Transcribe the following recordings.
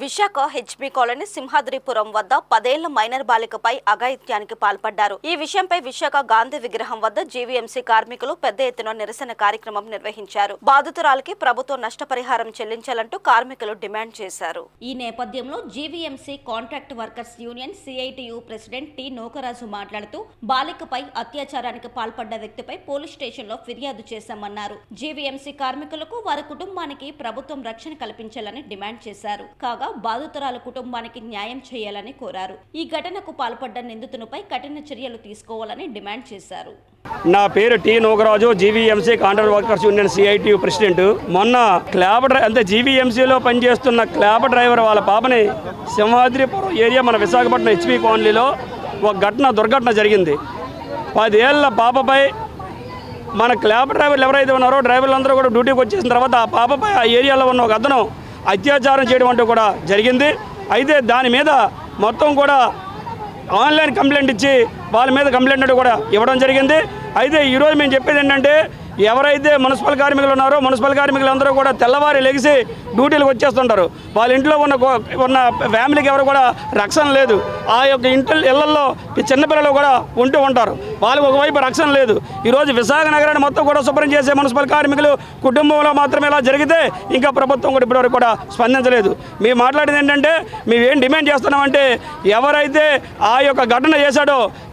Visakha HB colony Simhadripuram వద్ద 10 ఏళ్ల minor బాలికపై అఘాయిత్యానికి పాల్పడ్డారు. ఈ విషయంపై విశాఖ గాంధీ విగ్రహం వద్ద జీవీఎంసీ కార్మికులు పెద్ద ఎత్తున నిరసన కార్యక్రమం నిర్వహించారు. బాధితురాలికి ప్రభుత్వం నష్టపరిహారం చెల్లించాలంటూ కార్మికులు డిమాండ్ చేశారు. ఈ నేపథ్యంలో GVMC contract workers union CITU president T Nokaraju మాట్లాడుతూ బాలికపై అత్యాచారానికి పాల్పడ్డ వ్యక్తిపై పోలీస్ స్టేషన్లో ఫిర్యాదు చేశామన్నారు. జీవీఎంసీ కార్మికులకు వారి కుటుంబానికి ప్రభుత్వం రక్షణ కల్పించాలని డిమాండ్ చేశారు. బాధితురాల కుటుంబానికి న్యాయం చేయాలని కోరారు. ఈ ఘటనకు పాల్పడ్డ నిందితునిపై కఠిన చర్యలు తీసుకోవాలని డిమాండ్ చేశారు. నా పేరు T Nogaraju, GVMC contract workers union CITU president. మొన్న జీవీఎంసీలో పనిచేస్తున్న క్లాబ్ డ్రైవర్ వాళ్ళ పాపని సింహాద్రిపురం ఏరియా మన విశాఖపట్నం హెచ్బీ కాలనీలో ఒక దుర్ఘటన జరిగింది. 10 ఏళ్ల పాపపై మన క్లాబ్ డ్రైవర్లు ఎవరైతే ఉన్నారో డ్రైవర్లందరూ కూడా డ్యూటీకి వచ్చేసిన తర్వాత ఆ పాపపై ఆ ఏరియాలో ఉన్న ఒక అతను అత్యాచారం చేయడం అంటూ కూడా జరిగింది. అయితే దాని మీద మొత్తం కూడా ఆన్లైన్ కంప్లైంట్ ఇచ్చి వాళ్ళ మీద కంప్లైంట్ కూడా ఇవ్వడం జరిగింది. అయితే ఈరోజు మేము చెప్పేది ఏంటంటే, ఎవరైతే మున్సిపల్ కార్మికులు ఉన్నారో మున్సిపల్ కార్మికులందరూ కూడా తెల్లవారి లెగిసి డ్యూటీలకు వచ్చేస్తుంటారు. వాళ్ళ ఇంట్లో ఉన్న ఫ్యామిలీకి ఎవరు కూడా రక్షణ లేదు. ఆ యొక్క ఇళ్లలో చిన్నపిల్లలు కూడా ఉంటూ ఉంటారు. వాళ్ళకి ఒకవైపు రక్షణ లేదు. ఈరోజు విశాఖ నగరాన్ని మొత్తం కూడా శుభ్రం చేసే మున్సిపల్ కార్మికులు కుటుంబంలో మాత్రమే ఇలా జరిగితే ఇంకా ప్రభుత్వం కూడా ఇప్పటివరకు కూడా స్పందించలేదు. మేము మాట్లాడేది ఏంటంటే, మేమేం డిమాండ్ చేస్తున్నామంటే, ఎవరైతే ఆ యొక్క ఘటన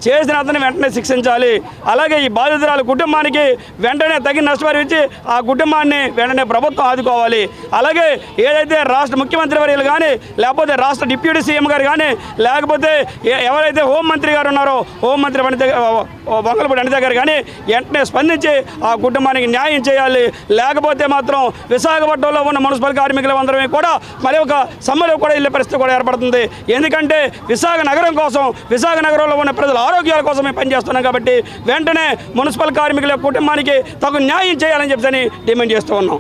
చేసిన అతన్ని వెంటనే శిక్షించాలి. అలాగే ఈ బాధితురాల కుటుంబానికి వెంటనే తగిన నష్టపరిహారం ఇచ్చి ఆ కుటుంబాన్ని వెంటనే ప్రభుత్వం ఆదుకోవాలి. అలాగే ఏదైతే రాష్ట్ర ముఖ్యమంత్రి వర్యులు కానీ, లేకపోతే రాష్ట్ర డిప్యూటీ సీఎం గారు కానీ, లేకపోతే ఎవరైతే హోంమంత్రి గారు ఉన్నారో హోంమంత్రి వంగలపూడి అనిత గారు కానీ వెంటనే స్పందించి ఆ కుటుంబానికి న్యాయం చేయాలి. లేకపోతే మాత్రం విశాఖపట్నంలో ఉన్న మున్సిపల్ కార్మికులు అందరమే కూడా మరి ఒక సమ్మెలో కూడా వెళ్ళే పరిస్థితి కూడా ఏర్పడుతుంది. ఎందుకంటే విశాఖ నగరం కోసం, విశాఖ నగరంలో ఉన్న ప్రజల ఆరోగ్యాల కోసం మేము పనిచేస్తున్నాం కాబట్టి వెంటనే మున్సిపల్ కార్మికుల కుటుంబానికి తగు న్యాయం చేయాలని చెప్పి డిమాండ్ చేస్తూ ఉన్నాం.